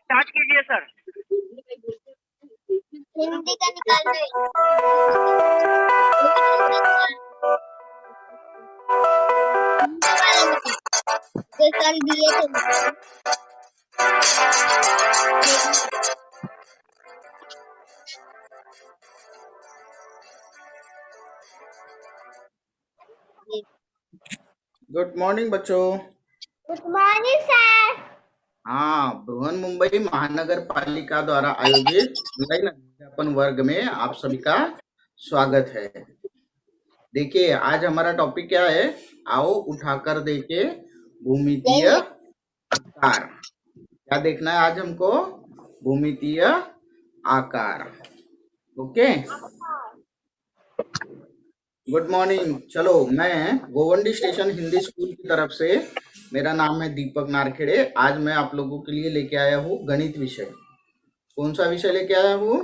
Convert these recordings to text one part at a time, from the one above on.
Start कीजिए sir. Hindi का निकाल दो। जो कल दिए थे गुड मॉर्निंग बच्चों। Good morning sir. हाँ, बृहन-मुंबई महानगर पालिका द्वारा आयोजित ऑनलाइन अध्यापन वर्ग में आप सभी का स्वागत है। देखिए, आज हमारा टॉपिक क्या है? आओ उठाकर देखे भूमितीय आकार। क्या देखना है आज हमको? भूमितीय आकार। Okay, good morning. चलो, मैं गोवंडी स्टेशन हिंदी स्कूल की तरफ से, मेरा नाम है दीपक नारखेड़े। आज मैं आप लोगों के लिए लेके आया हूँ गणित विषय। कौन सा विषय लेके आया हूँ?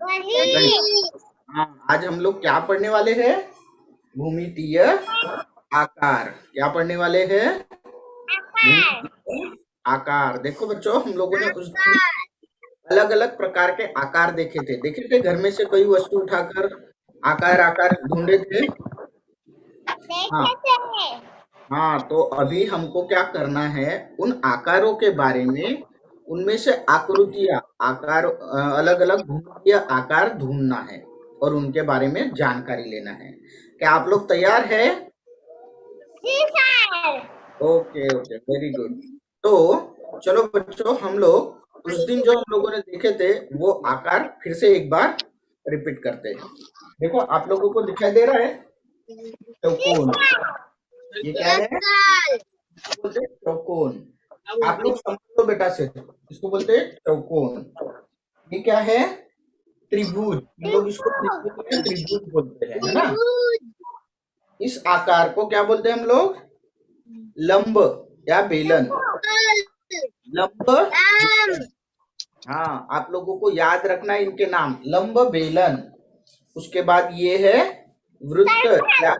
गणित। हाँ, आज हम लोग क्या पढ़ने वाले हैं? भूमितीय आकार। क्या पढ़ने वाले हैं? भूमितीय आकार। देखो बच्चों, हम लोगों ने उस दिन अलग अलग प्रकार के आकार देखे थे। घर में से कोई वस्तु उठाकर आकार ढूंढे थे। हाँ, तो अभी हमको क्या करना है? उन आकारों के बारे में, उनमें से आकृतियां, आकार, अलग अलग भूमितीय आकार ढूंढना है और उनके बारे में जानकारी लेना है। क्या आप लोग तैयार है? Okay okay, very good. तो चलो बच्चों, हम लोग उस दिन जो हम लोगों ने देखे थे वो आकार फिर से एक बार रिपीट करते हैं। देखो, आप लोगों को दिखाई दे रहा है चौकोन। ये क्या है? बोलते हैं चौकोन। आप लोग समझ लो बेटा से, इसको बोलते हैं चौकोन। ये क्या है? त्रिभुज। हम लोग इसको त्रिभुज बोलते हैं, है ना? इस आकार को क्या बोलते हैं हम लोग? लंब या बेलन। लंब। हाँ, आप लोगों को याद रखना है इनके नाम, लंब, बेलन। उसके बाद ये है वृत्त या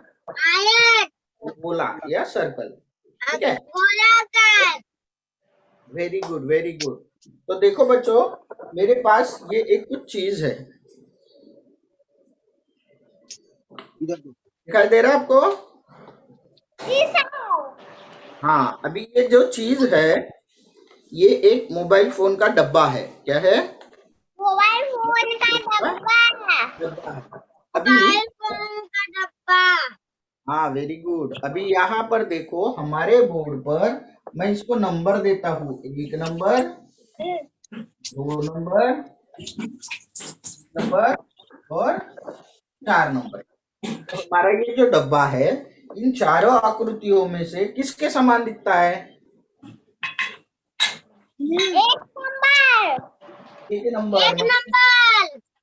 गोला या सर्कल। ठीक है, वेरी गुड वेरी गुड। तो देखो बच्चों, मेरे पास ये एक कुछ चीज है, दिखाई दे रहा है आपको? हाँ, अभी ये जो चीज है ये एक मोबाइल फोन का डब्बा है। क्या है? मोबाइल फोन का डब्बा। अभी फोन का डब्बा। हाँ, वेरी गुड। अभी यहाँ पर देखो, हमारे बोर्ड पर मैं इसको नंबर देता हूँ। 1 नंबर, 2 नंबर और 4 नंबर। तो हमारा ये जो डब्बा है, इन चारों आकृतियों में से किसके समान दिखता है? 1 नंबर।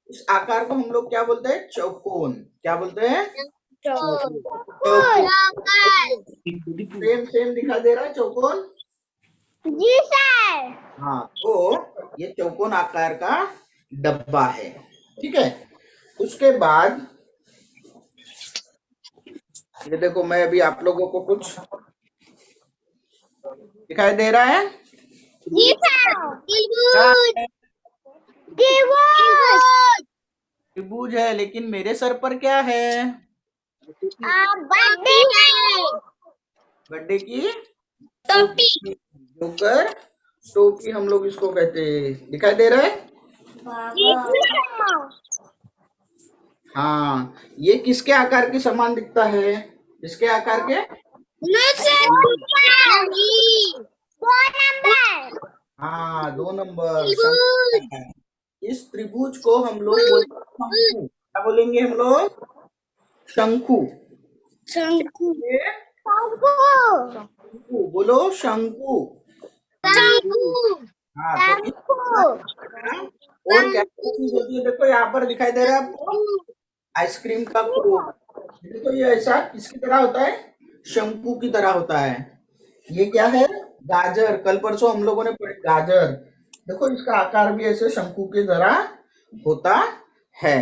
इस आकार को हम लोग क्या बोलते हैं? चौकोन। क्या बोलते हैं? सेम दिखाई दे रहा है चौकोन? जी सर। हाँ, तो ये चौकोन आकार का डब्बा है। ठीक है, उसके बाद ये देखो, मैं अभी आप लोगों को कुछ दिखाई दे रहा है? जी सर। त्रिभुज है, लेकिन मेरे सर पर क्या है? बर्थडे की टोपी। जोकर टोपी हम लोग इसको कहते हैं। दिखाई दे रहा है? हाँ, ये किसके आकार के समान दिखता है? किसके आकार के? 2 नंबर। हाँ, 2 नंबर। इस त्रिभुज को हम लोग बोलते हैं शंकु। क्या बोलेंगे हम लोग? शंकु। शंकु। बोलो शंकु। हाँ, तो और क्या चीज होती है? देखो, यहाँ पर दिखाई दे रहा है आपको आइसक्रीम का कोन। देखो, ये ऐसा किसकी तरह होता है? शंकु की तरह होता है। ये क्या है? गाजर। कल परसों हम लोगों ने पढ़ी गाजर। देखो, इसका आकार भी ऐसे शंकु की तरह होता है।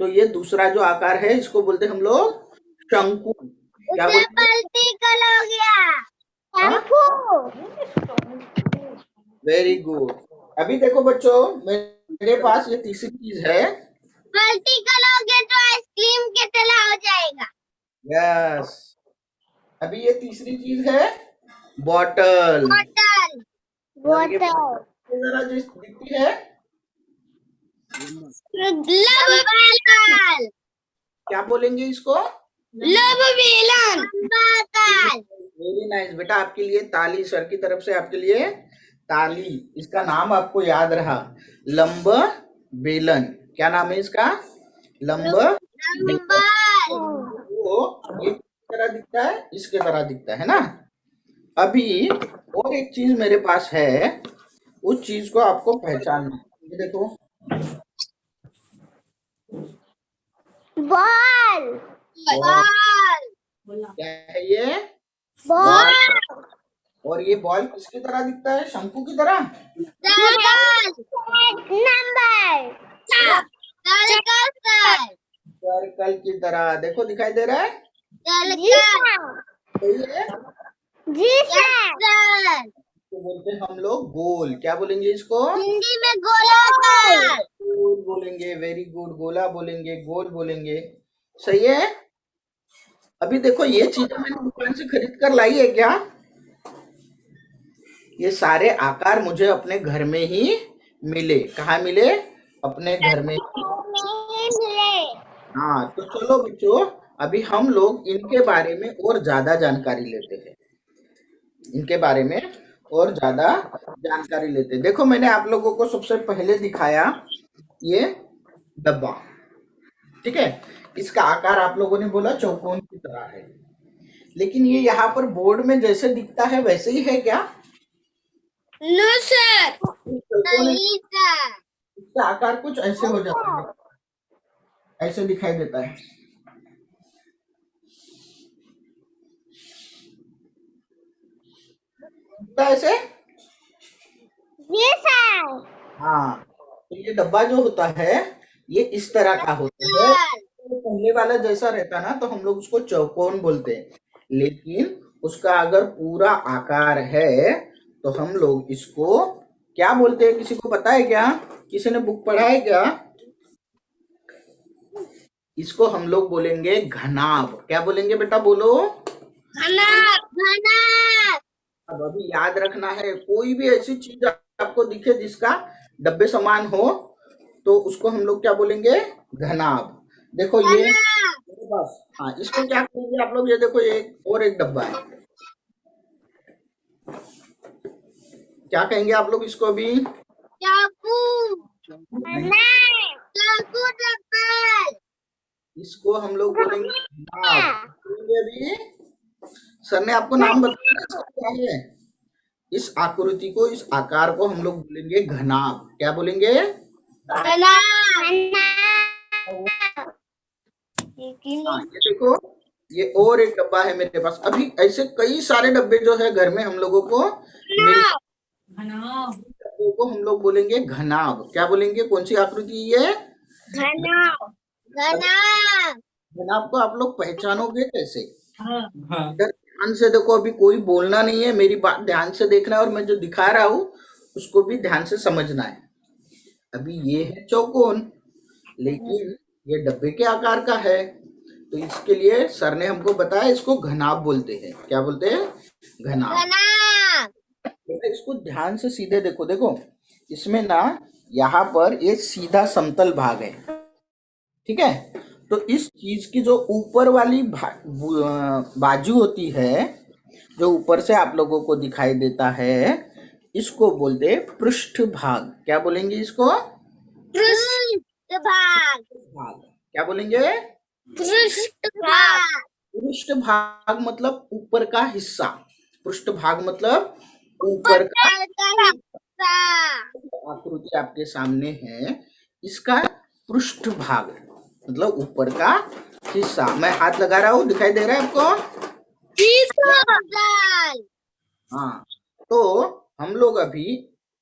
तो ये दूसरा जो आकार है, इसको बोलते हम लोग शंकु। क्या बोलते हैं? Very good. अभी देखो बच्चों, मेरे पास ये तीसरी चीज है। गलती करोगे तो आइसक्रीम के तरह हो जाएगा। यस, अभी ये तीसरी चीज है बॉटल। बोतल और ये जरा जो दिखती है, लंबा क्या बोलेंगे इसको? बेलन। वेरी नाइस बेटा, आपके लिए ताली, सर की तरफ से आपके लिए ताली। इसका नाम आपको याद रहा, लंब बेलन। क्या नाम है इसका? लंब बेलन। वो ये किस तरह दिखता है? इसके तरह दिखता है ना। अभी और एक चीज मेरे पास है, उस चीज को आपको पहचानना है। ये देखो, बॉल क्या है ये? बॉल और ये बॉल किसकी तरह दिखता है? शंकु की तरह। नंबर सर्कल की तरह, देखो दिखाई दे रहा है। सही है। जी सर। तो बोलते हैं हम लोग गोल। क्या बोलेंगे इसको? हिंदी में गोलाकार। गोल बोलेंगे। वेरी गुड, गोला बोलेंगे, गोल बोलेंगे। सही है। अभी देखो, ये चीजें मैंने दुकान से खरीद कर लाई है क्या? ये सारे आकार मुझे अपने घर में ही मिले। कहाँ मिले? अपने घर में। हाँ, तो चलो बच्चों, अभी हम लोग इनके बारे में और ज्यादा जानकारी लेते हैं। इनके बारे में और ज्यादा जानकारी लेते हैं। देखो, मैंने आप लोगों को सबसे पहले दिखाया ये डब्बा, ठीक है। इसका आकार आप लोगों ने बोला चौकोन की तरह है, लेकिन ये यहाँ पर बोर्ड में जैसे दिखता है वैसे ही है क्या? No sir. चौकोन है। नहीं सर। इसका आकार कुछ ऐसे हो जाता है, ऐसे दिखाई देता है। दिखता है ऐसे। जी सर। हाँ, तो ये डब्बा जो होता है, ये इस तरह का होता है। तो पहले वाला जैसा रहता ना, तो हम लोग उसको चौकोन बोलते हैं। लेकिन उसका अगर पूरा आकार है तो हम लोग इसको क्या बोलते हैं? किसी को पता है क्या? किसी ने बुक पढ़ा है क्या? इसको हम लोग बोलेंगे घनाभ। क्या बोलेंगे बेटा, बोलो? अब अभी याद रखना है, कोई भी ऐसी चीज आपको दिखे जिसका डब्बे समान हो, तो उसको हम लोग क्या बोलेंगे? घनाभ। देखो ये बस। हाँ, इसको क्या करेंगे आप लोग? ये देखो, ये और एक डब्बा है। क्या कहेंगे आप लोग इसको अभी? चाकू। चाकू रबर। इसको हम लोग बोलेंगे घनाभ। बोलेंगे अभी। सर ने आपको नाम बताया, इसका क्या है? इस आकृति को, इस आकार को हम लोग बोलेंगे घनाभ। क्या बोलेंगे? हाँ, ये देखो, ये और एक डब्बा है मेरे पास। अभी ऐसे कई सारे डब्बे जो है घर में हम लोगों को मिल, डब्बों को हम लोग बोलेंगे घनाभ। क्या बोलेंगे? कौन सी आकृति ये? घनाभ को आप लोग पहचानोगे कैसे? इधर ध्यान से देखो, अभी कोई बोलना नहीं है, मेरी बात ध्यान से देखना है, और मैं जो दिखा रहा हूँ उसको भी ध्यान से समझना है। अभी ये है चौकोन, लेकिन ये डब्बे के आकार का है, तो इसके लिए सर ने हमको बताया इसको घनाभ बोलते हैं। क्या बोलते हैं? घनाभ। बेटा इसको ध्यान से सीधे देखो, देखो इसमें ना, यहाँ पर ये सीधा समतल भाग है, ठीक है। तो इस चीज की जो ऊपर वाली बाजू होती है, जो ऊपर से आप लोगों को दिखाई देता है, इसको बोलते हैं पृष्ठ भाग। क्या बोलेंगे इसको? भाग। भाग। क्या बोलेंगे? भाग। पृष्ठ भाग मतलब ऊपर का हिस्सा। पृष्ठ भाग मतलब ऊपर का। आकृति आपके सामने है, इसका पृष्ठ भाग मतलब ऊपर का हिस्सा। मैं हाथ लगा रहा हूँ, दिखाई दे रहा है आपको? हाँ, तो हम लोग अभी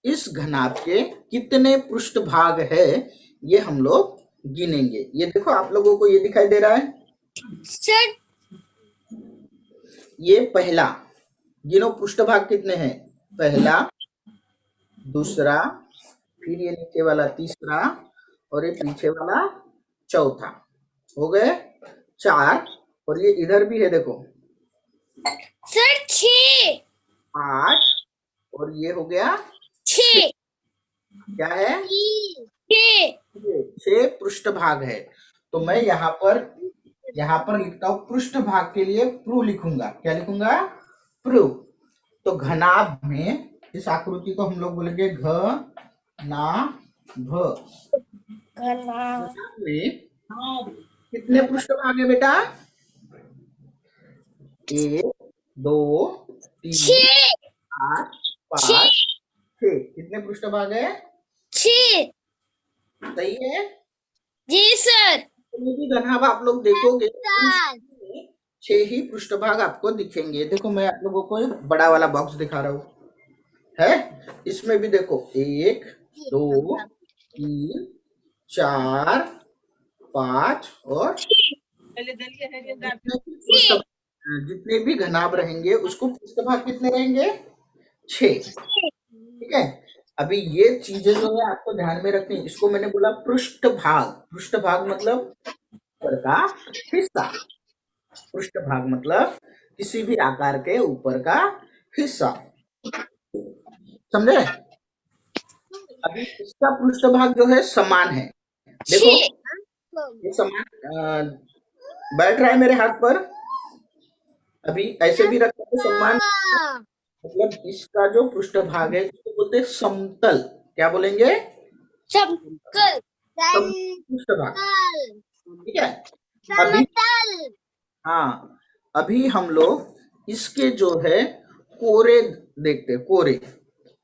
इस घनाभ के कितने पृष्ठ भाग है ये हम लोग गिनेंगे। ये देखो, आप लोगों को ये दिखाई दे रहा है, ये पहला। गिनो पृष्ठ भाग कितने हैं? पहला, दूसरा, फिर ये नीचे वाला तीसरा और ये पीछे वाला चौथा। हो गए 4। और ये इधर भी है देखो सर 6 8। और ये हो गया 6 क्या है 6 6 पृष्ठभाग है। तो मैं यहाँ पर लिखता हूँ पृष्ठभाग के लिए प्रू लिखूंगा। क्या लिखूंगा? प्रू। तो घनाभ में इस आकृति को हम लोग बोलेंगे घ ना भ। घनाभ में कितने पृष्ठभाग है बेटा? 1 2 3 6 4 5 6 6। कितने पृष्ठभाग है? 6 सही है। जी सर। कोई भी घनाभ आप लोग देखोगे सर 6 ही पृष्ठभाग आपको दिखेंगे। देखो मैं आप लोगों को एक बड़ा वाला बॉक्स दिखा रहा हूँ है। इसमें भी देखो 1 2 3 4 5 और जितने भी घनाभ रहेंगे उसको पृष्ठभाग कितने रहेंगे? 6। ठीक है। अभी ये चीजें जो है आपको ध्यान में रखनी। इसको मैंने बोला पृष्ठभाग। पृष्ठभाग मतलब ऊपर का हिस्सा। पृष्ठभाग मतलब किसी भी आकार के ऊपर का हिस्सा। समझे? अभी इसका पृष्ठभाग जो है समान है। देखो ये समान बैठ रहा है मेरे हाथ पर। अभी ऐसे भी रखा है समान। मतलब इसका जो पृष्ठभाग है इसको बोलते हैं समतल। क्या बोलेंगे? समतल पृष्ठभाग। ठीक है। अभी समतल हाँ, अभी हम लोग इसके जो है कोरे देखते हैं। कोरे।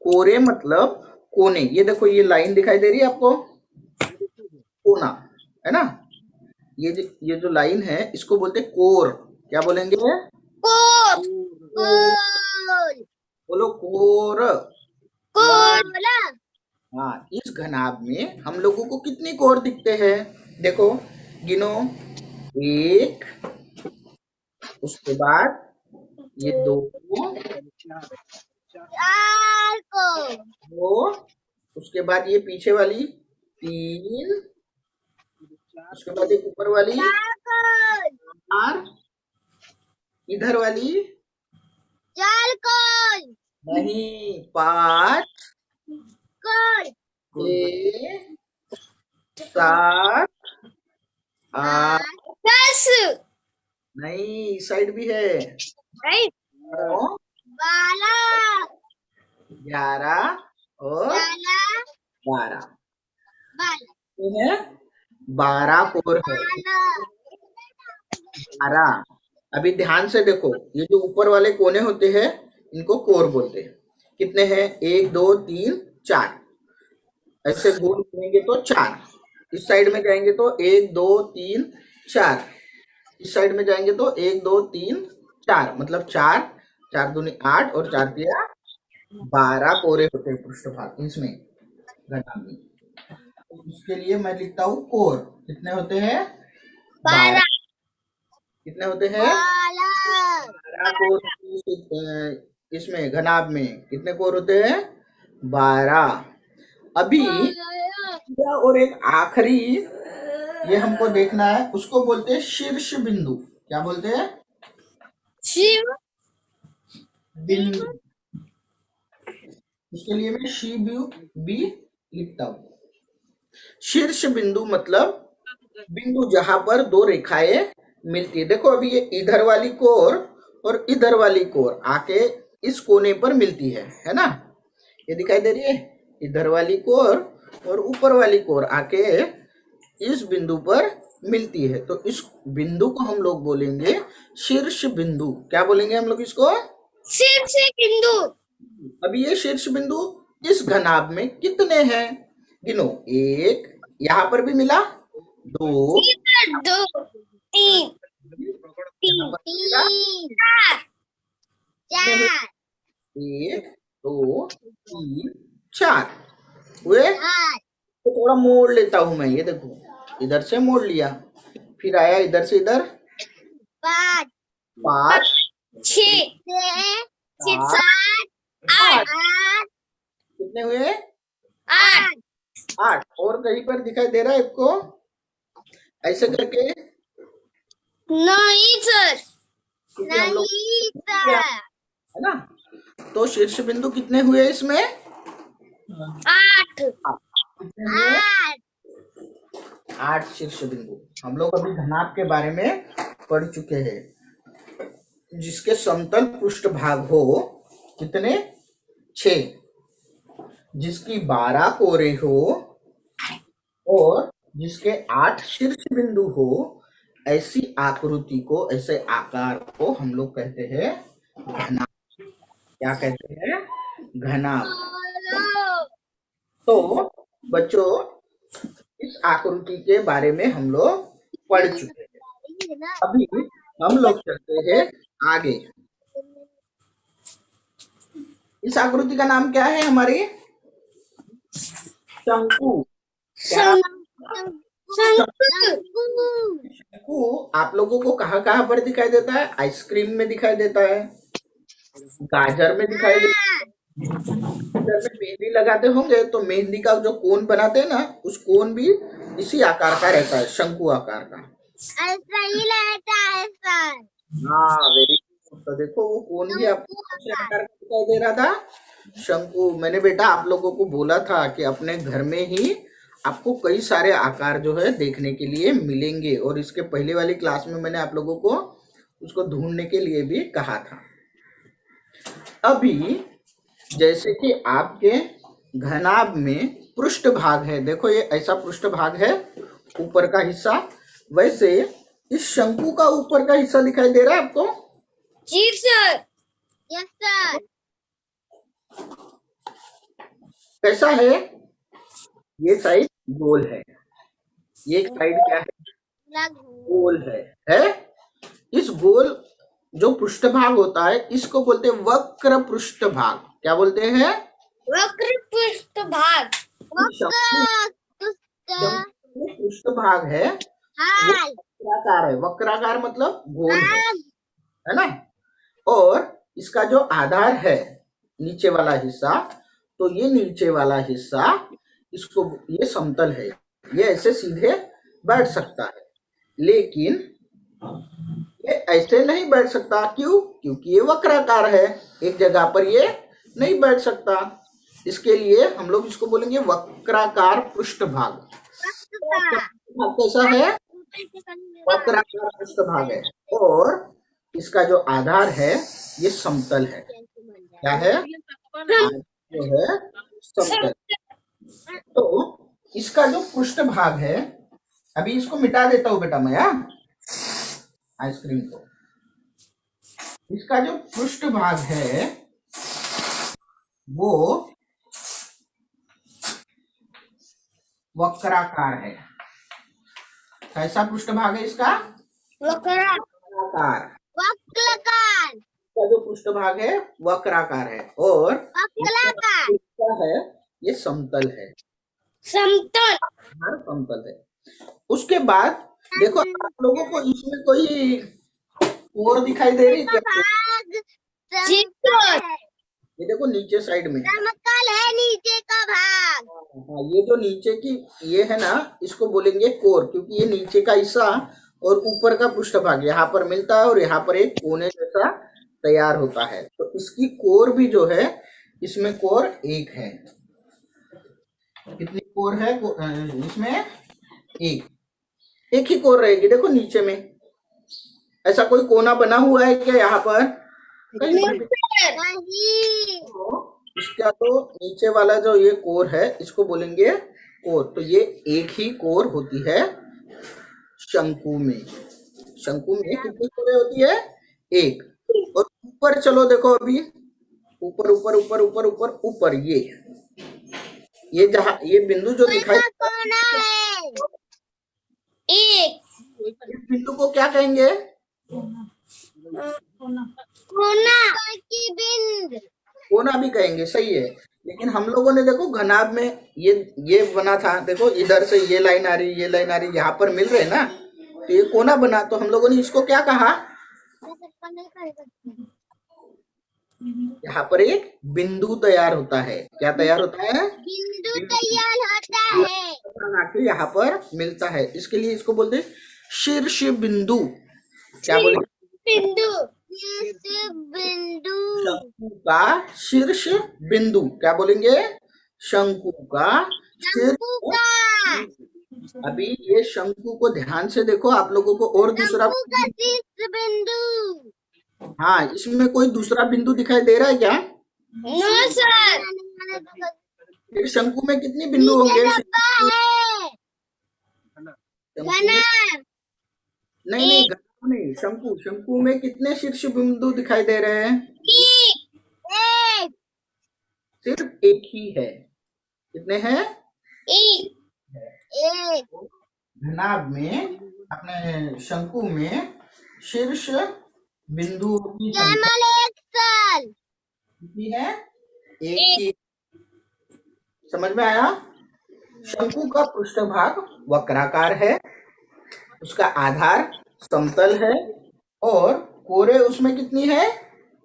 कोरे मतलब कोने। ये देखो ये लाइन दिखाई दे रही है आपको? कोना है ना। ये जो लाइन है इसको बोलते हैं कोर। क्या बोलेंगे? कोर कोर बोलो कोर। कोर हाँ, इस घनाभ में हम लोगों को कितने कोर दिखते हैं? देखो गिनो। 1 उसके बाद ये 2 चार को वो उसके बाद ये पीछे वाली 3 उसके बाद ये ऊपर वाली चार 4 इधर वाली चार को नहीं 5 कोर 6 7 8 10 नहीं साइड भी है 9 12 11 और 12 है। 12 कोर है। 12। अभी ध्यान से देखो ये जो ऊपर वाले कोने होते हैं इनको कोर बोलते हैं। कितने हैं? 1 2 3 4। ऐसे गोल घूमेंगे तो 4। इस साइड में जाएंगे तो 1 2 3 4। इस साइड में जाएंगे तो 1 2 3 4 मतलब 4 4 दूनी 8 और 4 तिया 12 कोरे होते हैं पृष्ठभाग इसमें घनाभ में। इसके लिए मैं लिखता हूँ कोर। कितने होते हैं? 12। कितने होते हैं? 12 कोर। इसमें घनाभ में कितने कोर होते हैं? 12। अभी और एक आखिरी ये हमको देखना है। उसको बोलते हैं शीर्ष बिंदु। क्या बोलते हैं? शिव बिंदु। उसके लिए मैं शी बी लिखता हूँ। शीर्ष बिंदु मतलब बिंदु जहां पर 2 रेखाएं मिलती है। देखो अभी ये इधर वाली कोर और इधर वाली कोर आके इस कोने पर मिलती है ना। ये दिखाई दे रही है इधर वाली कोर और ऊपर वाली कोर आके इस बिंदु पर मिलती है। तो इस बिंदु को हम लोग बोलेंगे शीर्ष बिंदु। क्या बोलेंगे हम लोग इसको? शीर्ष बिंदु। अभी ये शीर्ष बिंदु इस घनाभ में कितने हैं? गिनो। 1 यहाँ पर भी मिला 2 दो तीन यहाँ पर भी मिला चार 1 2 3 4 हुए। तो थोड़ा मोड़ लेता हूं मैं। ये देखो इधर से मोड़ लिया फिर आया इधर से इधर 5 6 7 7 8 कितने हुए? 8 8 और कहीं पर दिखाई दे रहा है आपको ऐसे करके? नहीं सर, क्योंकि हम लोग नहीं किया, सर, है ना? तो शीर्ष बिंदु कितने हुए इसमें? 8, कितने हुए? 8, 8 शीर्ष बिंदु। हम लोग अभी घनाभ के बारे में पढ़ चुके हैं, जिसके समतल पृष्ठभाग हो कितने? 6, जिसकी 12 कोरे हो और जिसके 8 शीर्ष बिंदु हो, ऐसी आकृति को, ऐसे आकार को हम लोग कहते हैं घनाभ। क्या कहते हैं? घनाभ। तो बच्चों, इस आकृति के बारे में हम लोग पढ़ चुके हैं। अभी हम लोग चलते हैं आगे। इस आकृति का नाम क्या है हमारी? शंकु। क्या? शंकु आप लोगों को कहाँ कहाँ पर दिखाई देता है? आइसक्रीम में दिखाई देता है, गाजर में दिखाई देता है। गाजर में मेहंदी लगाते होंगे तो मेहंदी का जो कोन बनाते हैं ना, उस कोन भी इसी आकार का रहता है, शंकु आकार का। ऐसा ही रहता है सर। हाँ, वेरी गुड। तो देखो वो कोन भी आपको कौन से आकार का दिखाई दे रहा था? शंकु। मैंने बेटा आप लोगों को बोला था कि अपने घर में ही आपको कई सारे आकार जो है देखने के लिए मिलेंगे, और इसके पहले वाली क्लास में मैंने आप लोगों को उसको ढूंढने के लिए भी कहा था। अभी जैसे कि आपके घनाभ में पृष्ठ भाग है, देखो ये ऐसा पृष्ठ भाग है, ऊपर का हिस्सा, वैसे इस शंकु का ऊपर का हिस्सा दिखाई दे रहा है आपको? जी सर। Yes sir. कैसा है? ये साइड गोल है, ये साइड क्या है? गोल है? इस गोल जो पृष्ठभाग होता है इसको बोलते हैं वक्र पृष्ठभाग। क्या बोलते हैं? वक्र पृष्ठभाग। जो पृष्ठभाग है वो वक्राकार है। वक्राकार मतलब गोल है ना? और इसका जो आधार है, नीचे वाला हिस्सा, तो ये नीचे वाला हिस्सा, इसको ये समतल है, ये ऐसे सीधे बैठ सकता है, लेकिन ये ऐसे नहीं बैठ सकता। क्यों? क्योंकि ये वक्राकार है, एक जगह पर ये नहीं बैठ सकता। इसके लिए हम लोग इसको बोलेंगे वक्राकार पृष्ठभाग। कैसा है? वक्राकार पृष्ठभाग है, और इसका जो आधार है ये समतल है। क्या है? जो है समतल। तो इसका जो पृष्ठभाग है, अभी इसको मिटा देता हूं बेटा मैं, आइसक्रीम को। इसका जो पृष्ठभाग है वो वक्राकार है। कैसा पृष्ठभाग है इसका? वक्राकार। वक्राकार। इसका जो पृष्ठभाग है वक्राकार है, और इसका है ये समतल है। समतल। हाँ, समतल है। उसके बाद देखो आप लोगों को इसमें कोई और दिखाई दे रही क्या? ये देखो नीचे साइड में समतल है, नीचे का भाग। हाँ, ये जो नीचे की ये है ना, इसको बोलेंगे कोर, क्योंकि ये नीचे का हिस्सा और ऊपर का पृष्ठभाग यहाँ पर मिलता है, और यहाँ पर एक कोने जैसा तैयार होता है। तो इसकी कोर भी जो है, इसमें कोर 1 है। कितनी कोर है इसमें? एक ही कोर रहेगी। देखो नीचे में ऐसा कोई कोना बना हुआ है क्या यहाँ पर? कहीं इसका तो नीचे वाला जो ये कोर है इसको बोलेंगे कोर। तो ये एक ही कोर होती है शंकु में। शंकु में कितनी कोरें होती है? 1। और ऊपर चलो देखो, अभी ऊपर ऊपर ऊपर ऊपर ऊपर ऊपर ये जहाँ ये बिंदु जो दिखाई इस बिंदु को क्या कहेंगे? कोना भी कहेंगे, सही है। लेकिन हम लोगों ने देखो घनाभ में ये बना था, देखो इधर से ये लाइन आ रही, ये लाइन आ रही, यहाँ पर मिल रहे ना, तो ये कोना बना। तो हम लोगों ने इसको क्या कहा? यहाँ पर एक बिंदु तैयार होता है। क्या तैयार होता है? बिंदु तैयार होता मिलता है। आके यहाँ पर मिलता है, इसके लिए इसको बोलते हैं शीर्ष बिंदु। क्या बोले? बिंदु। शीर्ष बिंदु। शंकु का शीर्ष बिंदु। क्या बोलेंगे? शंकु का शंकु शीर्ष। का। अभी ये शंकु को ध्यान से देखो, आप लोगों को और दूसरा, शंकु का शीर्ष बिंदु। हाँ, इसमें कोई दूसरा बिंदु दिखाई दे रहा है क्या? No sir. फिर शंकु में कितनी बिंदु होंगे? डब्बा है। शंकु में, नहीं नहीं, घना नहीं, शंकु, शंकु में कितने शीर्ष बिंदु दिखाई दे रहे हैं? एक। सिर्फ एक ही है। कितने हैं? एक। घनाभ में, अपने शंकु में शीर्ष बिंदु की संख्या केवल एक साल। कितनी है? एक ही। समझ में आया? शंकु का पृष्ठभाग वक्राकार है, उसका आधार समतल है, और कोरे उसमें कितनी है?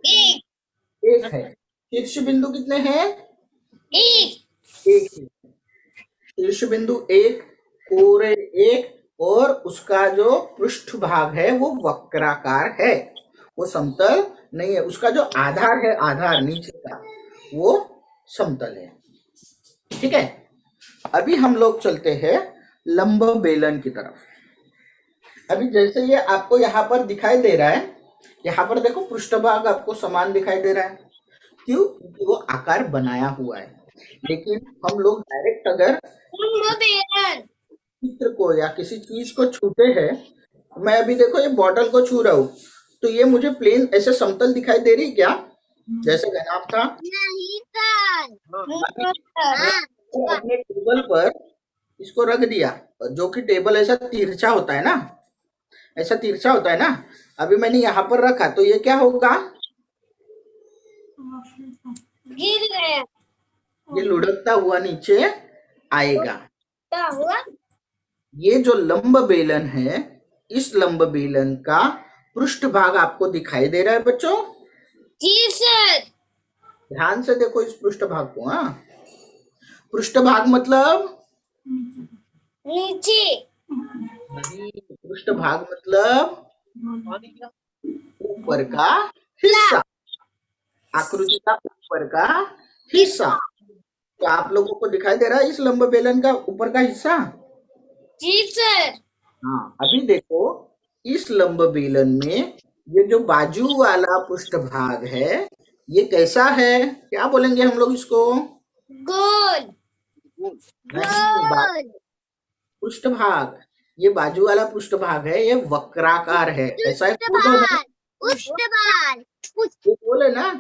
एक है। शीर्ष बिंदु कितने हैं? एक ही। शीर्ष बिंदु एक, कोरे एक, और उसका जो पृष्ठभाग है वो वक्राकार है, वो समतल नहीं है। उसका जो आधार है, आधार नीचे का, वो समतल है। ठीक है, अभी हम लोग चलते हैं लंब बेलन की तरफ। अभी जैसे ये आपको यहाँ पर दिखाई दे रहा है, यहाँ पर देखो पृष्ठभाग आपको समान दिखाई दे रहा है। क्यों? क्योंकि वो आकार बनाया हुआ है। लेकिन हम लोग डायरेक्ट अगर चित्र को या किसी चीज को छूते हैं, मैं अभी देखो ये बॉटल को छू रहा हूँ, तो ये मुझे प्लेन ऐसे समतल दिखाई दे रही क्या? जैसे घनाभ था। नहीं सर। तो अपने टेबल पर इसको रख दिया, जो कि टेबल ऐसा तिरछा होता है ना, ऐसा तिरछा होता है ना। अभी मैंने यहाँ पर रखा, तो ये क्या होगा? गिर गया। ये लुढ़कता हुआ नीचे आएगा। क्या हुआ? ये जो लंब बेलन है, इस लंब बेलन का पृष्ठभाग आपको दिखाई दे रहा है बच्चों? जी सर। ध्यान से देखो इस पृष्ठभाग को। हाँ, पृष्ठभाग मतलब नीचे। नहीं, पृष्ठभाग मतलब ऊपर का हिस्सा, आकृति का ऊपर का हिस्सा। तो आप लोगों को दिखाई दे रहा है इस लंब बेलन का ऊपर का हिस्सा? जी सर। हाँ, अभी देखो इस लंब बेलन में ये जो बाजू वाला पृष्ठभाग है, ये कैसा है? क्या बोलेंगे हम लोग इसको? गोल। गोल। पृष्ठभाग, ये बाजू वाला पृष्ठभाग है, ये वक्राकार है। ऐसा है? पृष्ठभाग। ये बोले ना?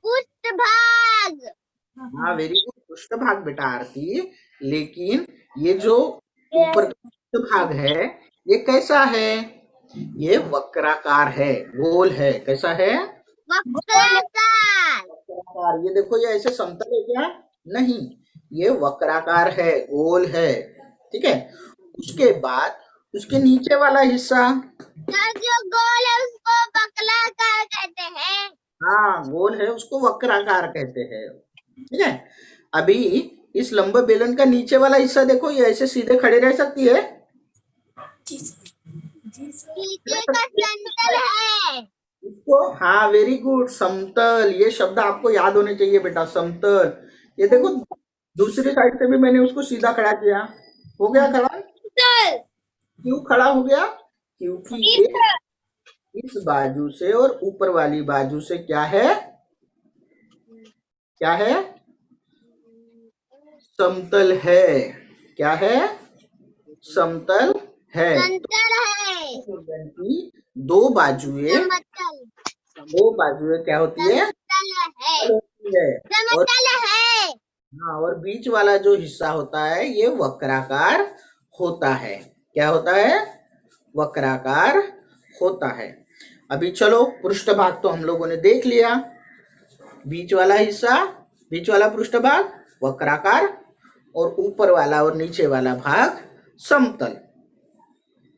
पृष्ठभाग। हाँ, वेरी गुड, पृष्ठभाग बेटा आरती। लेकिन ये जो ऊपर का पृष्ठभाग है, ये कैसा है? ये वक्राकार है, गोल है। कैसा है? वक्राकार। ये देखो, ये ऐसे समतल है क्या? नहीं, ये वक्राकार है, गोल है। ठीक है, उसके बाद उसके नीचे वाला हिस्सा, जो गोल है उसको वक्राकार कहते हैं। हाँ, गोल है उसको वक्राकार कहते हैं। ठीक है, अभी इस लंब बेलन का नीचे वाला हिस्सा देखो, ये ऐसे सीधे खड़े रह सकती है? नीचे का समतल है इसको, हाँ, वेरी गुड, समतल। ये शब्द आपको याद होने चाहिए बेटा, समतल। ये देखो, दूसरी साइड से भी मैंने उसको सीधा खड़ा किया, हो गया खड़ा। क्यों खड़ा हो गया? क्योंकि ये इस बाजू से और ऊपर वाली बाजू से क्या है? क्या है? समतल है। क्या है? समतल है। की दो बाजुएं क्या होती है? और बीच वाला जो हिस्सा होता है ये वक्राकार होता है। क्या होता है? वक्राकार होता है। अभी चलो, पृष्ठभाग तो हम लोगों ने देख लिया। बीच वाला हिस्सा, बीच वाला पृष्ठभाग वक्राकार, और ऊपर वाला और नीचे वाला भाग समतल।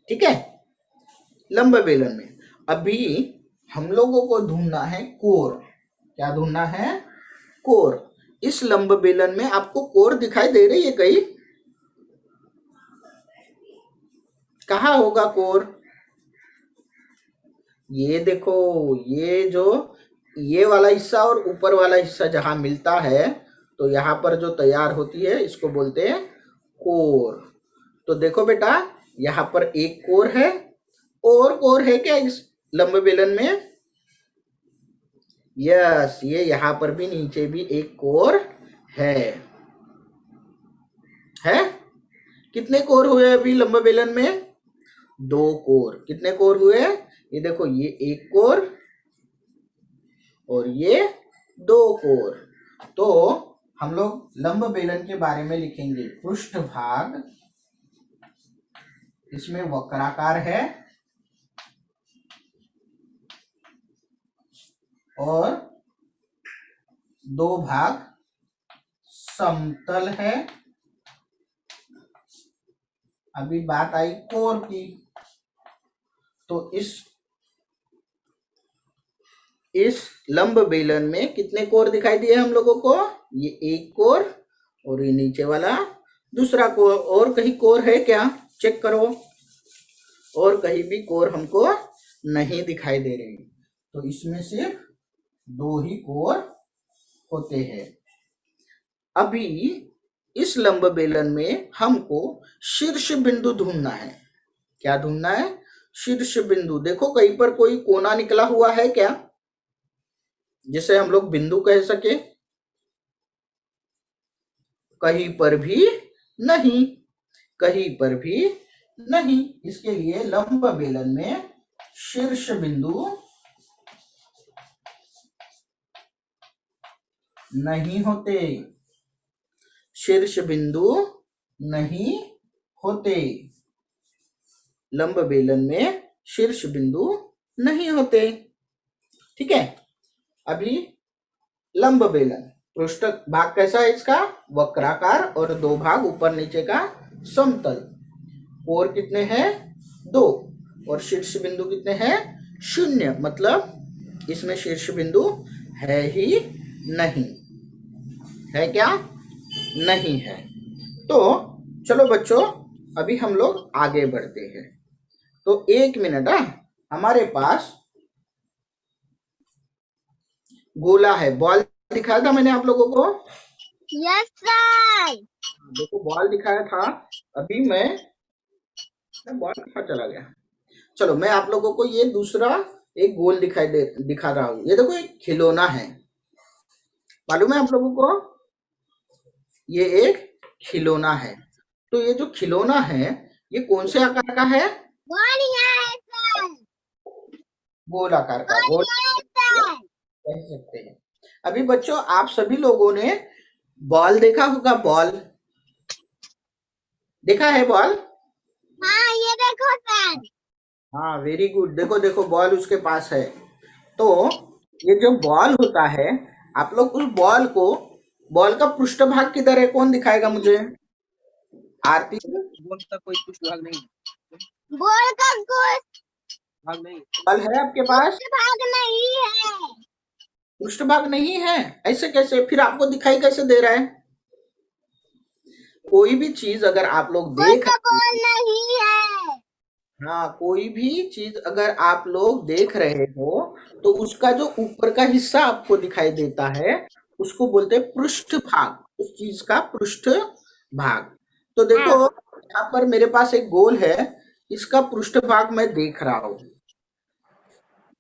ठीक है, लंब बेलन में। अभी हम लोगों को ढूंढना है कोर। क्या ढूंढना है? कोर। इस लंब बेलन में आपको कोर दिखाई दे रही है कहीं? कहाँ होगा कोर? ये देखो, ये जो ये वाला हिस्सा और ऊपर वाला हिस्सा जहां मिलता है तो यहाँ पर जो तैयार होती है इसको बोलते हैं कोर। तो देखो बेटा, यहाँ पर एक कोर है, और कोर है क्या इस लंब बेलन में? यस, ये यहाँ पर भी नीचे भी एक कोर है। कितने कोर हुए अभी लंब बेलन में? 2 कोर। कितने कोर हुए? ये देखो, ये एक कोर और ये 2 कोर। तो हम लोग लंब बेलन के बारे में लिखेंगे पृष्ठभाग, इसमें वक्राकार है और 2 भाग समतल है। अभी बात आई कोर की, तो इस लंब बेलन में कितने कोर दिखाई दिए हम लोगों को? ये एक कोर और ये नीचे वाला दूसरा कोर। और कहीं कोर है क्या? चेक करो, और कहीं भी कोर हमको नहीं दिखाई दे रहे। तो इसमें सिर्फ 2 ही कोर होते हैं। अभी इस लंब बेलन में हमको शीर्ष बिंदु ढूंढना है। क्या ढूंढना है? शीर्ष बिंदु। देखो, कहीं पर कोई कोना निकला हुआ है क्या, जिसे हम लोग बिंदु कह सके? कहीं पर भी नहीं, कहीं पर भी नहीं। इसके लिए लंब बेलन में शीर्ष बिंदु नहीं होते, शीर्ष बिंदु नहीं होते। लंब बेलन में शीर्ष बिंदु नहीं होते। ठीक है। अभी लंब बेलन पृष्ठ भाग कैसा है इसका? वक्राकार और 2 भाग ऊपर नीचे का समतल। कोर कितने हैं? 2। और शीर्ष बिंदु कितने हैं? 0। मतलब इसमें शीर्ष बिंदु है ही नहीं। है क्या? नहीं है। तो चलो बच्चों, अभी हम लोग आगे बढ़ते हैं। तो 1 मिनट, हमारे पास गोला है। बॉल दिखाया था मैंने आप लोगों को। Yes sir. देखो, बॉल दिखाया था। अभी मैं बॉल कहाँ चला गया? चलो, मैं आप लोगों को ये दूसरा एक गोल दिखा रहा हूँ। ये देखो, एक खिलौना है। मालूम है आप लोगों को? ये एक खिलौना है। तो ये जो खिलौना है, ये कौन से आकार का है? गोल आकार का। गोल कह सकते हैं। अभी बच्चों, आप सभी लोगों ने बॉल देखा होगा। बॉल देखा है? बॉल, हाँ, ये देखो सर। हाँ, वेरी गुड। देखो देखो, बॉल उसके पास है। तो ये जो बॉल होता है, आप लोग उस बॉल का पृष्ठभाग किधर है? कौन दिखाएगा मुझे? आरती। बॉल का कोई पृष्ठभाग नहीं, बॉल का कुछ भाग नहीं। बॉल है आपके पास? भाग नहीं है। पृष्ठभाग नहीं है? ऐसे कैसे? फिर आपको दिखाई कैसे दे रहा है? कोई भी चीज अगर आप लोग देख बॉल नहीं है। हाँ, कोई भी चीज अगर आप लोग देख रहे हो तो उसका जो ऊपर का हिस्सा आपको दिखाई देता है उसको बोलते हैं पृष्ठभाग। उस चीज का पृष्ठभाग। तो देखो, यहाँ पर मेरे पास एक गोल है, इसका पृष्ठभाग मैं देख रहा हूँ,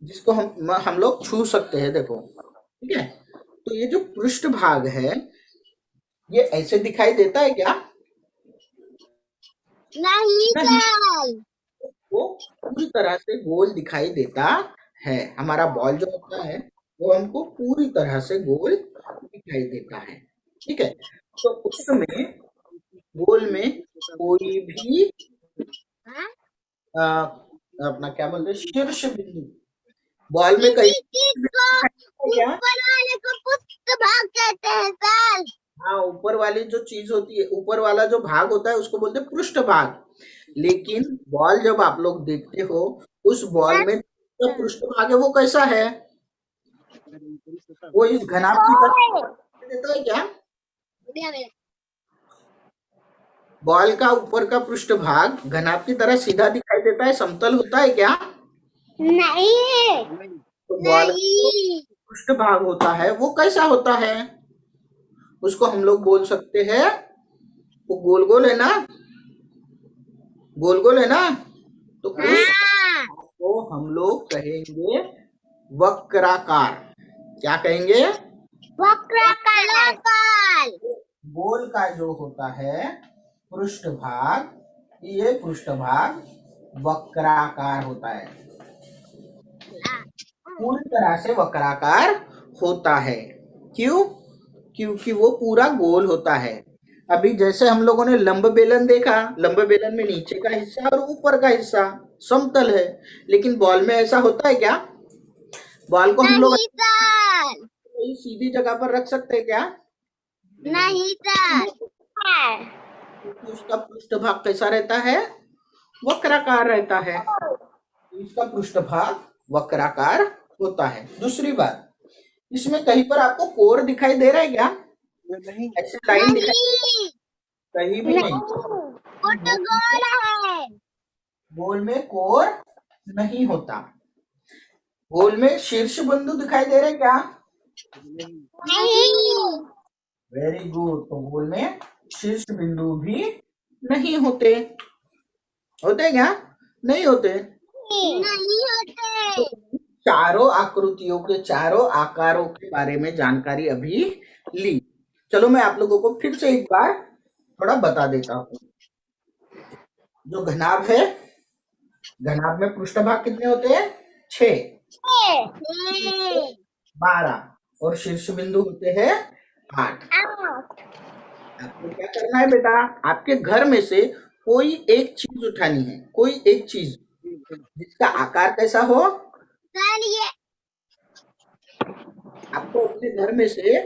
जिसको हम लोग छू सकते हैं। देखो, ठीक है। तो ये जो पृष्ठभाग है, ये ऐसे दिखाई देता है क्या? नहीं सर। वो पूरी तरह से गोल दिखाई देता है। हमारा बॉल जो होता है वो हमको पूरी तरह से गोल दिखाई देता है। ठीक है। तो उसमें गोल में कोई भी अपना क्या बोलते हैं, शीर्ष बिंदु। बॉल में कई क्या? ऊपर वाले को पृष्ठभाग कहते हैं सर। हाँ, ऊपर वाली जो चीज होती है, ऊपर वाला जो भाग होता है उसको बोलते हैं पृष्ठभाग। लेकिन बॉल जब आप लोग देखते हो, उस बॉल में जो पृष्ठभाग है वो कैसा है? वो इस घनाभ की तरह देता है क्या? दिया मेरे। बॉल का ऊपर का पृष्ठभाग घनाभ की तरह सीधा दिखाई देता है, समतल होता है क्या? नहीं नहीं। तो बॉल का जो नहीं पृष्ठभाग होता है वो कैसा होता है? उसको हम लोग बोल सकते हैं, वो गोल गोल है ना, गोल गोल है ना, तो उस हाँ को हम लोग कहेंगे वक्राकार। क्या कहेंगे? वक्राकार गोल का जो होता है पृष्ठभाग, ये पृष्ठभाग वक्राकार होता है, पूरी तरह से वक्राकार होता है। क्यों? क्योंकि वो पूरा गोल होता है। अभी जैसे हम लोगों ने लंब बेलन देखा, लंब बेलन में नीचे का हिस्सा और ऊपर का हिस्सा समतल है, लेकिन बॉल में ऐसा होता है क्या? बॉल को हम लोग नहीं सर कहीं सीधी जगह पर रख सकते हैं क्या? नहीं सर क्योंकि उसका पृष्ठभाग कैसा रहता है? वक्राकार रहता है। इसका पृष्ठभाग वक्राकार होता है। दूसरी बात, इसमें कहीं पर आपको कोर दिखाई दे रहा है क्या? नहीं। ऐसे लाइन दिखाई नहीं कहीं भी नहीं। वो तो गोल है गोल में कोर नहीं होता। गोल में शीर्ष बिंदु दिखाई दे रहे क्या? नहीं। नहीं वेरी गुड। तो गोल में शीर्ष बिंदु भी नहीं होते। होते क्या? नहीं होते। नहीं होते चारों आकृतियों के, चारों आकारों के बारे में जानकारी अभी ली। चलो मैं आप लोगों को फिर से एक बार थोड़ा बता देता हूँ। जो घनाभ है, घनाभ में पृष्ठभाग कितने होते हैं? 6, 12 और शीर्ष बिंदु होते हैं 8। आपको क्या करना है बेटा? आपके घर में से कोई एक चीज उठानी है, कोई एक चीज जिसका आकार कैसा हो। सर ये आपको अपने घर में से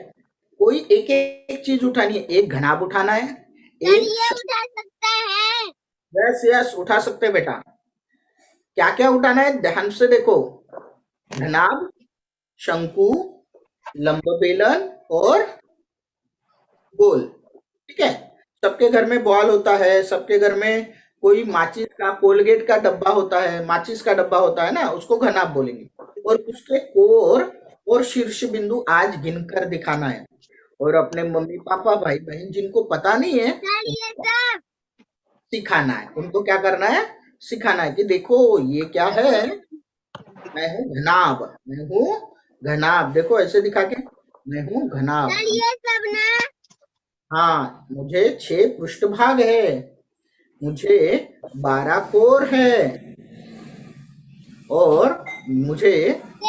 कोई एक एक चीज उठानी है। एक घनाभ उठाना है, सर एक ये उठा सकता है यस यस उठा सकते हैं बेटा। क्या क्या उठाना है ध्यान से देखो। घनाभ, शंकु, लंब बेलन और गोल। ठीक है। सबके घर में बॉल होता है, सबके घर में कोई माचिस का, कोलगेट का डब्बा होता है, माचिस का डब्बा होता है ना, उसको घनाभ बोलेंगे। और उसके कोर और शीर्ष बिंदु आज गिनकर दिखाना है। और अपने मम्मी पापा भाई बहन जिनको पता नहीं है सर ये उनको सब सिखाना है। उनको क्या करना है? सिखाना है कि देखो ये क्या है, मैं हूँ घनाभ, मैं हूँ घनाभ। देखो ऐसे दिखा के, मैं हूँ घनाभ। सर ये सब ना हाँ, मुझे 6 पृष्ठभाग है, मुझे 12 कोर है और मुझे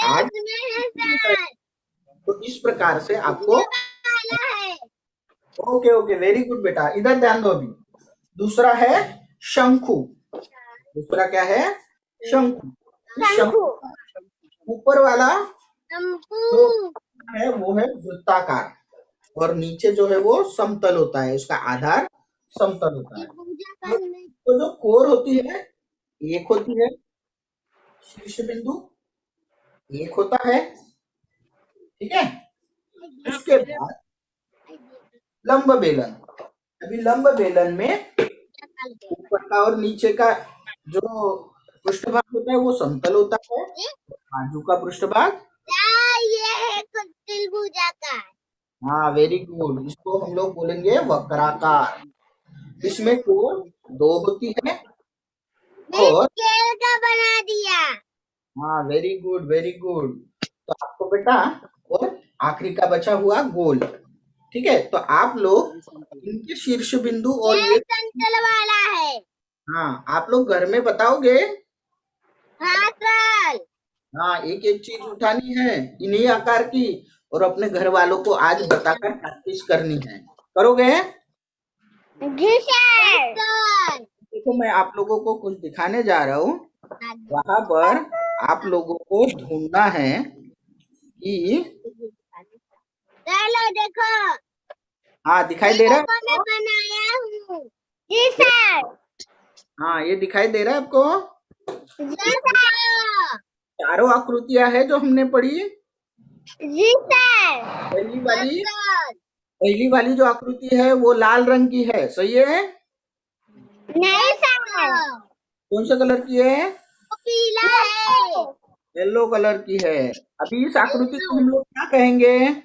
8 में है है। सर तो इस प्रकार से आपको, ये वाला है ओके ओके वेरी गुड बेटा। इधर ध्यान दो। अभी दूसरा है शंकु। दूसरा क्या है? शंकु। इस शंकु का ऊपर वाला जो शंकु है वो है वृत्ताकार और नीचे जो है वो समतल होता है, उसका आधार समतल होता ये है। पूजा तो करने तो जो कोर होती है एक होती है, शीर्ष बिंदु एक होता है। ठीक है। उसके बाद लंब बेलन। अभी लंब बेलन में ऊपर का और नीचे का जो पृष्ठभाग होता है वो समतल होता है, बाजू का पृष्ठभाग। ये है त्रिभुजा का हाँ वेरी गुड। इसको हम लोग बोलेंगे वक्राकार। इसमें कोण 2 होती है मैंने और स्केल का बना दिया हाँ वेरी गुड वेरी गुड। तो आपको बेटा और आखिरी का बचा हुआ गोल। ठीक है। तो आप लोग इनके शीर्ष बिंदु और ये ये, समतल वाला है हाँ आप लोग घर में बताओगे। हाँ सर हाँ एक एक चीज उठानी है इन्हीं आकार की और अपने घर वालों को आज बताकर प्रैक्टिस करनी है। करोगे? जी सर देखो मैं आप लोगों को कुछ दिखाने जा रहा हूँ। वहां पर आप लोगों को ढूंढना है कि, चलो देखो हाँ दिखाई दे रहा देखो मैं है आपको? बनाया हूँ जी सर हाँ ये दिखाई दे रहा है आपको? जी सर चारों आकृतियां है जो हमने पढ़ी। जी सर पहली वाली सर पहली वाली जो आकृति है वो लाल रंग की है, सही है? नहीं सर, कौन से कलर की है? वो पीला है। येलो कलर की है। अभी इस आकृति को हम लोग क्या कहेंगे?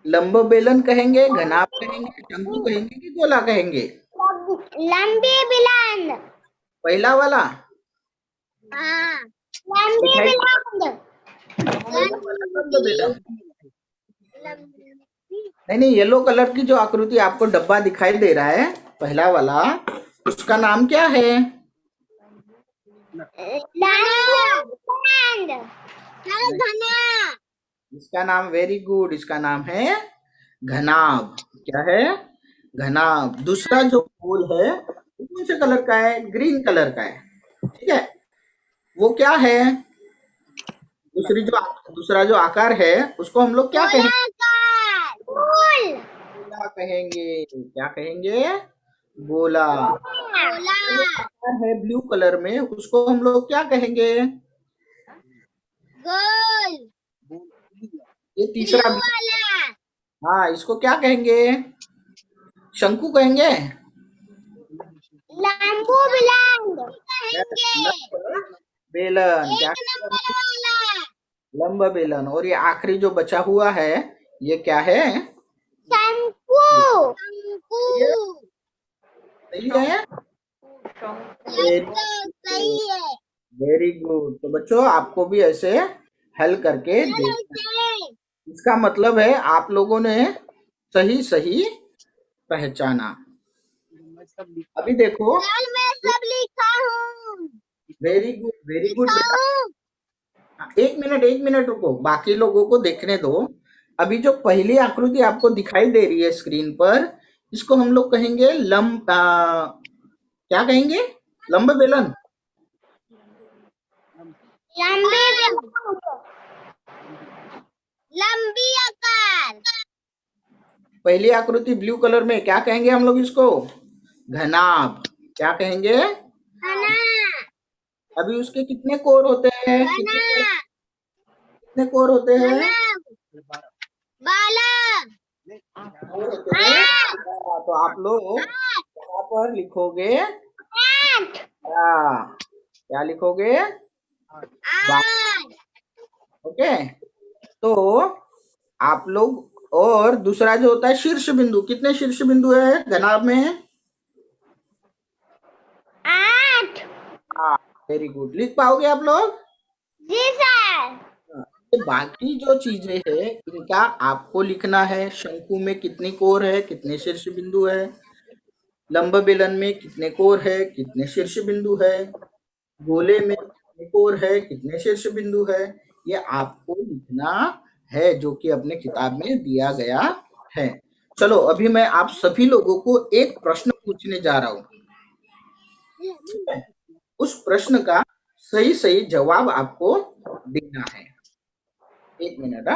लंब बेलन कहेंगे, घनाभ कहेंगे, शंकु कहेंगे कि गोला कहेंगे? लंबी बिलांद। पहला वाला? हाँ, लंबी दिखाई बिलांद। पहला वाला लंब बेलन। लंबी नहीं, येलो कलर की जो आकृति आपको डब्बा दिखाई दे रहा है, पहला वाला, उसका नाम क्या है? बिलांद। घना। इसका नाम, वेरी गुड, इसका नाम है घनाभ। क्या है? घनाभ। दूसरा जो फूल है वो कौन से कलर का है? ग्रीन कलर का है, ठीक है? वो क्या है? दूसरा जो आकार है उसको हम लोग क्या कहेंगे? फूल। गोला कहेंगे। क्या कहेंगे? गोला। गोला। आकार है ब्लू कलर में, उसको हम लोग क्या कहेंगे? गोल। ये तीसरा। ब्लू वाला। हाँ, इसको क्या कहेंगे? शंकु कहेंगे? लंबू बिलांद कहेंगे। बेलन। क्या? एक नंबर वाला। लंब बेलन। और ये आखिरी जो बचा हुआ है ये क्या है? शंकु। शंकु। सही है? सही है। Very good. तो बच्चों आपको भी ऐसे हल करके देखना। इसका मतलब है आप लोगों ने सही सही पहचाना। मैं सब लिख अभी देखो, कल मैं सब लिखा हूँ। वेरी गुड, वेरी गुड लिखा बेटा। हूँ। एक मिनट रुको, बाकी लोगों को देखने दो। अभी जो पहली आकृति आपको दिखाई दे रही है स्क्रीन पर, इसको हम लोग कहेंगे क्या कहेंगे? लंब बेलन। लंबी बिलांद। लंबी आकार। पहली आकृति ब्लू कलर में क्या कहेंगे हम लोग इसको? घनाभ। क्या कहेंगे? घना। अभी उसके कितने कोर होते हैं? घना। कितने कोर होते हैं? घना। बालक। कोर होते हैं। हाँ, तो आप लोग यहाँ पर लिखोगे आठ। क्या लिखोगे? आठ। ओके। तो आप लोग, और दूसरा जो होता है शीर्ष बिंदु, कितने शीर्ष बिंदु है घनाभ में? 8। हाँ, वेरी गुड। लिख पाओगे आप लोग? जी सर। ये बाकी जो चीजें हैं इनका आपको लिखना है। शंकु में कितनी कोर है, कितने शीर्ष बिंदु है, लंब बेलन में कितने कोर है, कितने शीर्ष बिंदु है, गोले में कितने कोर है, कितने शीर्ष बिंदु है, ये आपको लिखना है, जो कि अपने किताब में दिया गया है। चलो अभी मैं आप सभी लोगों को एक प्रश्न पूछने जा रहा हूँ। उस प्रश्न का सही सही जवाब आपको देना है। एक मिनट।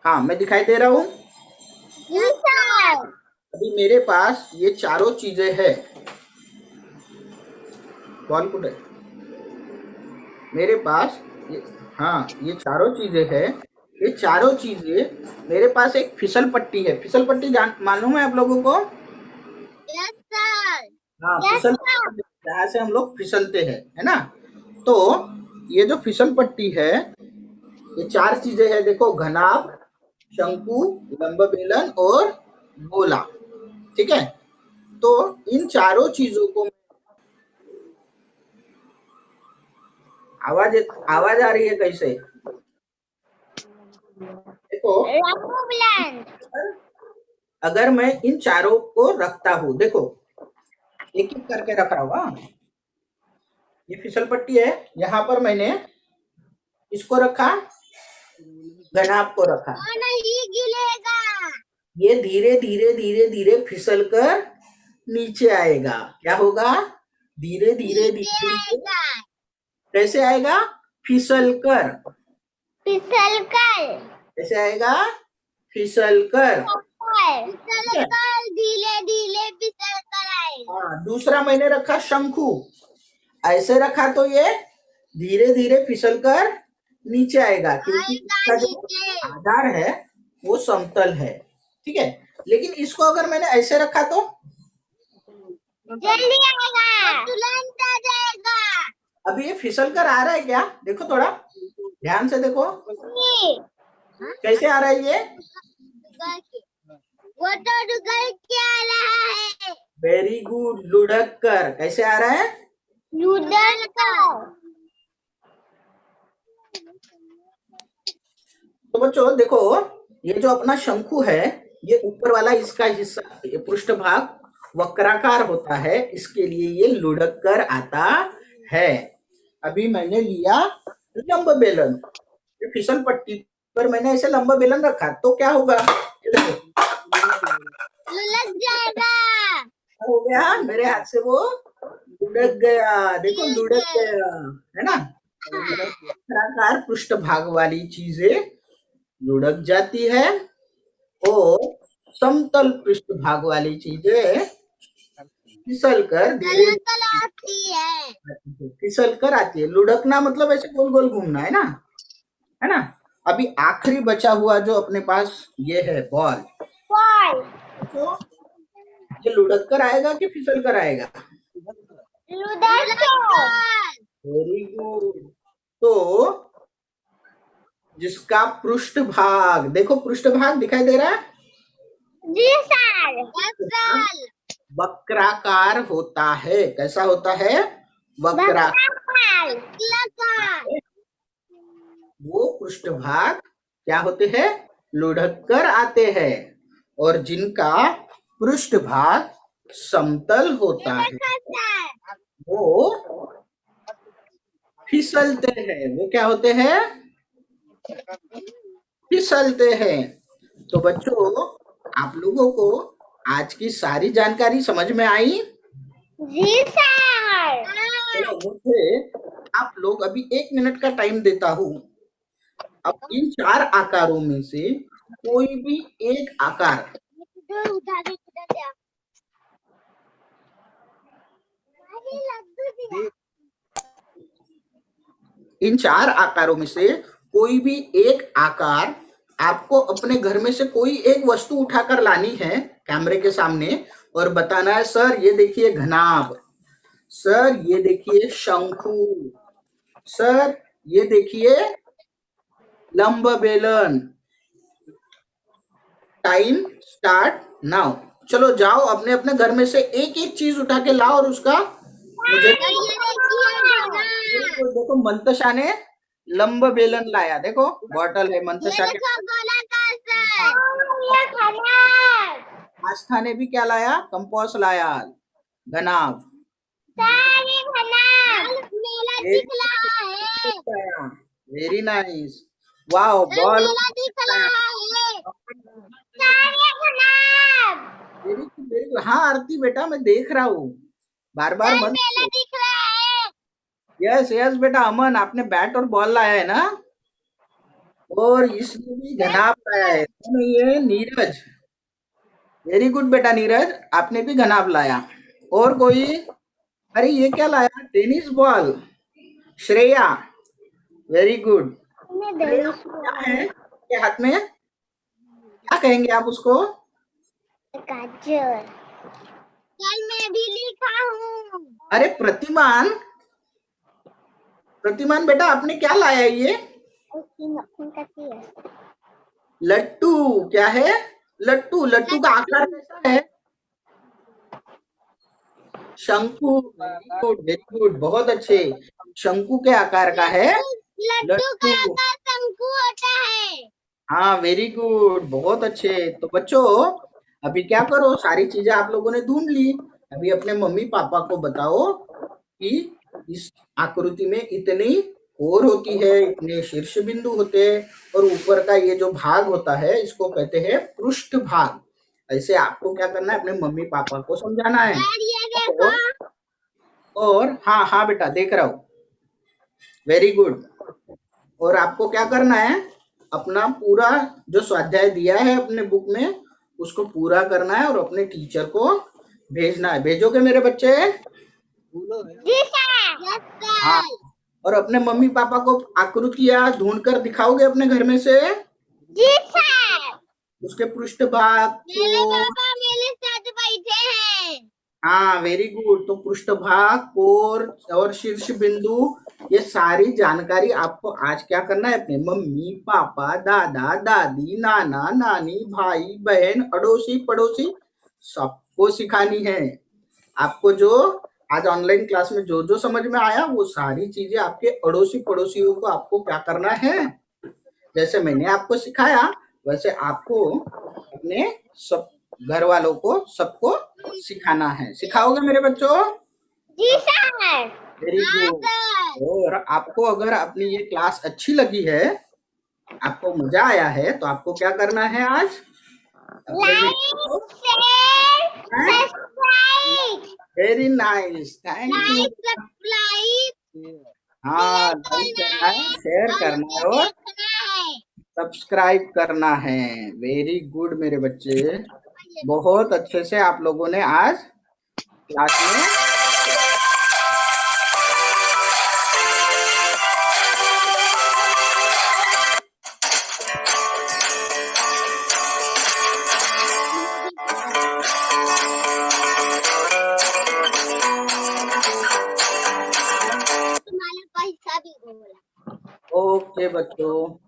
हाँ, मैं दिखाई दे रहा हूँ। जी सर। अभी मेरे पास ये चारों चीजें है। बॉल कुछ है मेरे पास ये, हाँ, ये चारों चीजें है। ये चारों चीजें मेरे पास एक फिसल पट्टी है। फिसल पट्टी मालूम है आप लोगों को? Yes sir. हाँ, यस फिसल सर। पट्टी जहाँ से हम लोग फिसलते हैं, है ना? तो ये जो फिसल पट्टी है, ये चार चीजें है। देखो, घनाभ, शंकु, लंब बेलन और गोला। ठीक है? तो इन चारों चीजों को, आवाज आ रही है कैसे? देखो, लंबू बिलांद। अगर मैं इन चारों को रखता हूँ, देखो एक एक करके रख रहा हूँ। ये फिसल पट्टी है, यहाँ पर मैंने इसको रखा, घनाभ को रखा। नहीं गिलेगा। ये धीरे धीरे धीरे धीरे फिसल कर नीचे आएगा। क्या होगा? धीरे धीरे धीरे धीरे कैसे आएगा? फिसल कर। फिसल कर। कैसे आएगा? फिसल कर। फिसल कर धीरे धीरे फिसल कर आएगा। हाँ, दूसरा मैंने रखा शंखु, ऐसे रखा तो ये धीरे धीरे फिसल कर नीचे आएगा, क्योंकि इसका जो नीचे आधार है वो समतल है, ठीक है। लेकिन इसको अगर मैंने ऐसे रखा तो जल्दी आएगा, तुरंत आ जाएगा। अभी ये फिसल कर आ रहा है क्या? देखो थोड़ा ध्यान से देखो, कैसे आ रहा है ये? वो तो रुकल के आ रहा है। वेरी गुड, लुढ़क कर। कैसे आ रहा है? लुढ़क कर। तो बच्चों देखो, ये जो अपना शंकु है, ये ऊपर वाला इसका हिस्सा, ये पृष्ठभाग वक्राकार होता है, इसके लिए ये लुढ़क कर आता है। अभी मैंने लिया लंब बेलन, ये फिसल पट्टी पर मैंने ऐसे लंबा बेलन रखा तो क्या होगा? ये देखो लुढ़क जाएगा। हो गया, मेरे हाथ से वो लुढ़क गया। देखो लुढ़क गया, है ना। वक्राकार पृष्ठभाग वाली चीजें लुढ़क जाती है और समतल पृष्ठभाग वाली चीजें फिसल कर धीरे फिसल कर आती है। लुढ़कना मतलब ऐसे गोल गोल घूमना, है ना। अभी आखिरी बचा हुआ जो अपने पास ये है बॉल, तो ये लुढ़क कर आएगा कि फिसल कर आएगा? Very good. तो जिसका पृष्ठभाग, देखो पृष्ठभाग दिखाई दे रहा है, जी सर। वक्राकार होता है। कैसा होता है? वक्राकार। वो पृष्ठभाग क्या होते हैं? लुढ़क कर आते हैं। और जिनका पृष्ठभाग समतल होता है वो फिसलते हैं। वो क्या होते हैं? फिसलते हैं। तो बच्चों, आप लोगों को आज की सारी जानकारी समझ में आई? जी सर। चलो, मुझे आप लोग अभी 1 मिनट का टाइम देता हूँ। अब इन 4 आकारों में से कोई भी एक आकार, उठा के इन 4 आकारों में से कोई भी एक आकार आपको अपने घर में से कोई एक वस्तु उठाकर लानी है कैमरे के सामने और बताना है, सर ये देखिए घनाभ, सर ये देखिए शंकु, सर ये देखिए लंब बेलन। Time start now. चलो जाओ, अपने अपने घर में से एक एक चीज उठा के लाओ और उसका मुझे देखो, मंतशा ने लंब बेलन लाया, देखो बॉटल है मंतशा के। आस्था ने भी क्या लाया? कंपास लाया, घनाभ। Very nice, wow, ball. Very good. हाँ आरती बेटा, मैं देख रहा हूँ, बार बार मत। यस यस बेटा, अमन आपने बैट और बॉल लाया है ना, और इसने भी घनाभ लाया है। ये नीरज, वेरी गुड बेटा नीरज, आपने भी घनाभ लाया। और कोई? अरे ये क्या लाया? Tennis ball, Shreya, very good. क्या है के हाथ में? क्या कहेंगे आप उसको? गाजर। कल मैं भी लिखा हूँ। अरे प्रतिमान, प्रतिमान बेटा आपने क्या लाया है? ये लट्टू। क्या है? लट्टू। लट्टू का आकार कैसा है? शंकु। वेरी गुड, वेरी गुड, बहुत अच्छे। शंकु के आकार का है लड्डू का आकार शंकु होता है। हाँ वेरी गुड, बहुत अच्छे। तो बच्चों, अभी क्या करो, सारी चीजें आप लोगों ने ढूंढ ली। अभी अपने मम्मी पापा को बताओ कि इस आकृति में इतनी कोर होती है, इतने शीर्ष बिंदु होते हैं, और ऊपर का ये जो भाग होता है इसको कहते हैं पृष्ठ भाग। ऐसे आपको क्या करना है? अपने मम्मी पापा को समझाना है। और हाँ हाँ बेटा, देख रहा हूँ, वेरी गुड। और आपको क्या करना है? अपना पूरा जो स्वाध्याय दिया है अपने बुक में उसको पूरा करना है और अपने टीचर को भेजना है। भेजोगे मेरे बच्चे? बोलो है। जी सर। यस हाँ, सर। और अपने मम्मी पापा को आकृतियां ढूंढकर दिखाओगे अपने घर में से? जी सर। उसके पृष्ठभाग मेरे को, पापा मेरे साथ बैठे हैं। हाँ वेरी गुड। तो पृष्ठभाग, कोर और शीर्ष बिंदु, ये सारी जानकारी आपको आज क्या करना है, अपने मम्मी पापा, दादा दादी, नाना नानी, भाई बहन, अड़ोसी पड़ोसी सबको सिखानी है। आपको जो आज ऑनलाइन क्लास में जो जो समझ में आया वो सारी चीजें आपके अड़ोसी पड़ोसियों को आपको क्या करना है, जैसे मैंने आपको सिखाया वैसे आपको अपने सब घर वालों को सबको सिखाना है। सिखाओगे मेरे बच्चों? जी सर। वेरी हाँ गुड। सर। और आपको अगर अपनी ये क्लास अच्छी लगी है, आपको मजा आया है, तो आपको क्या करना है आज अपने वीडियो लाइक को, share subscribe. Very nice, thank you. Like subscribe हाँ, शेयर लाइक करना करना है, शेयर है और करना मुझे है और देखना है। सब्सक्राइब करना है। वेरी गुड मेरे बच्चे, बहुत अच्छे से आप लोगों ने आज क्लास में तुम्हारा पैसा भी बोला। ओके बच्चों।